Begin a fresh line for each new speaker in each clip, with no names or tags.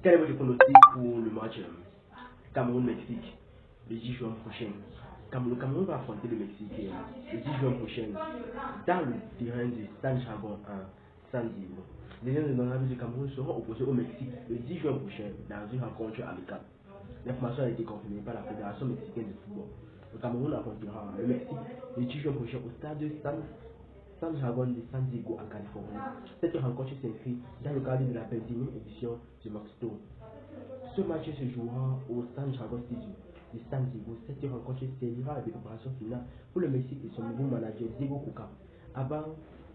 Quel est votre pronostic pour le match Cameroun-Mexique le 10 juin prochain? Le Cameroun va affronter le Mexique le 10 juin prochain dans le terrain du Stade Dragon à San Diego. Les Lions de du Cameroun seront opposés au Mexique le 10 juin prochain dans une rencontre amicale. L'information a été confirmée par la Fédération mexicaine de football. Le Cameroun affrontera le Mexique le 10 juin prochain au stade San Dragon de San Diego en Californie. Cette rencontre s'inscrit dans le cadre de la 21e édition du Max Tour. Ce match se jouera au San Dragon Stadium de San Diego. Cette rencontre servira à la préparation finale pour le Mexique et son nouveau manager Diego Coca. Avant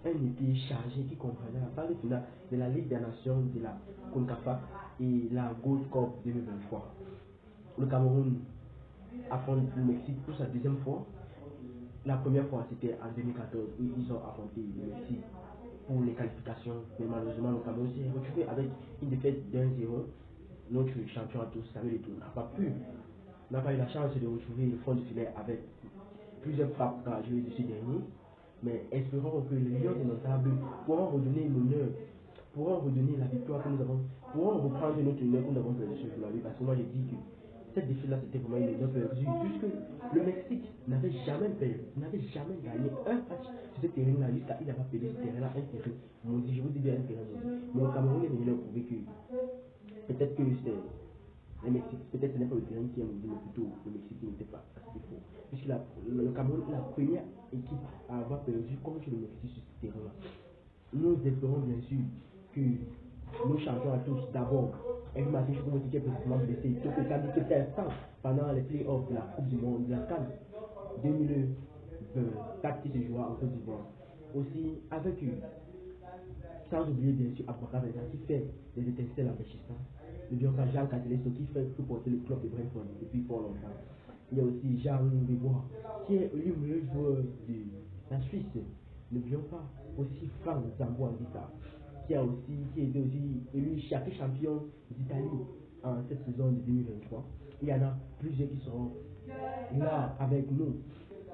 un été chargé qui comprendra la phase finale de la Ligue des Nations de la CONCACAF et la Gold Cup 2023. Le Cameroun affronte le Mexique pour sa deuxième fois. La première fois c'était en 2014 où ils ont affronté le Mexique pour les qualifications, mais malheureusement le Cameroun s'est retrouvé avec une défaite d'1-0. Notre champion à tous, Samuel Eto'o, n'a pas eu la chance de retrouver le fond du filet avec plusieurs frappes courageuses de ce dernier, mais espérons que les Lions indomptables pourront redonner l'honneur, pourront redonner la victoire que nous avons, pourront reprendre notre honneur que nous avons perdu sur la vie, parce que moi j'ai dit que cette défaite-là c'était vraiment une erreur perdue, puisque le Mexique n'avait jamais gagné un match sur ce terrain-là, jusqu'à il n'a pas perdu ce terrain-là, un terrain maudit, je vous dis bien un terrain maudit. Mais au Cameroun, il a prouvé que peut-être que c'est le Mexique, peut-être ce n'est pas le terrain qui est maudit, mais plutôt le Mexique qui n'était pas assez fort. Puisque le Cameroun est la première équipe à avoir perdu contre le Mexique sur ce terrain-là. Nous espérons bien sûr que nos champions à tous, d'abord, Hervé Martin Choupo-Moting qui est précisément blessé, Toko Ekambi qui était absent pendant les playoffs de la Coupe du Monde, de la CAN 2024 qui se jouera en Côte d'Ivoire. Aussi, avec eux, sans oublier bien sûr Aboubacar Bena qui fait des étincelles enrichissantes. Le Bionka Jean Catelesso qui fait porter le club de Brentford depuis fort longtemps. Il y a aussi Jean Bebois qui est le meilleur joueur de la Suisse. N'oublions pas aussi Franck Zambo Anguissa qui était aussi élu chaque champion d'Italie en cette saison de 2023. Il y en a plusieurs qui seront là avec nous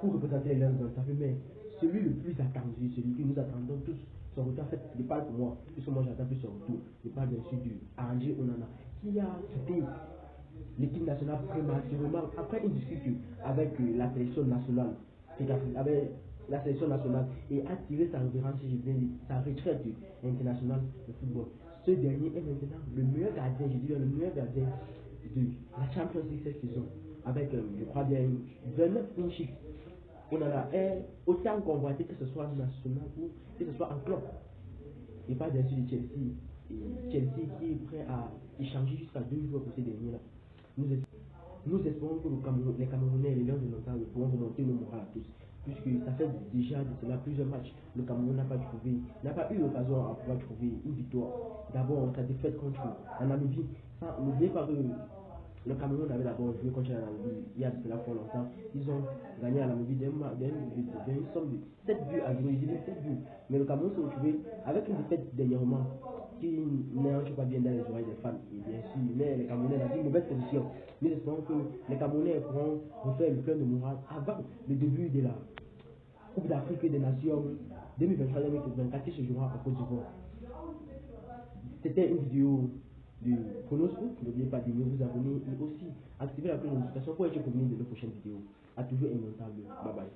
pour représenter les Lions de l'Ontario, mais celui le plus attendu, celui que nous attendons tous, son retour, en fait, il parle pour moi, puisque moi j'attends plus son retour. Il parle bien sûr du André Onana, qui a quitté l'équipe nationale prématurément après une discussion avec la sélection nationale, avec la sélection nationale, et a tiré sa révérence, si je viens dire, sa retraite internationale de football. Ce dernier est maintenant le meilleur gardien, je dirais le meilleur gardien de la Champions League cette saison, avec, je crois bien, 29 inches. Onana est autant convoité que ce soit national ou que ce soit en club. Et pas bien sûr de Chelsea. Et Chelsea qui est prêt à échanger jusqu'à 2 joueurs pour ces derniers-là. Nous espérons que les Camerounais et les Lions de l'Ontario pourront remonter le moral à tous. Puisque ça fait déjà de cela plusieurs matchs. Le Cameroun n'a pas eu l'occasion à pouvoir trouver une victoire. D'abord, sa défaite contre la Namibie. N'oubliez pas que le Cameroun avait d'abord joué contre la Namibie il y a de cela fort longtemps. Ils ont gagné à la Namibie d'une somme de 7 buts à 0. Ils disaient 7 buts. Mais le Cameroun s'est retrouvé avec une défaite dernièrement qui n'entre pas bien dans les oreilles des fans. Et bien sûr, mais les Camerounais ont une mauvaise position. Nous espérons que les Camerounais pourront refaire le plein de morale avant le début de la Coupe d'Afrique des Nations 2023-2024 qui se jouera en Côte d'Ivoire. C'était une vidéo de Chronoscope. N'oubliez pas de vous abonner et aussi activer la cloche de notification pour être prévenu de nos prochaines vidéos. A toujours un notable. Bye bye.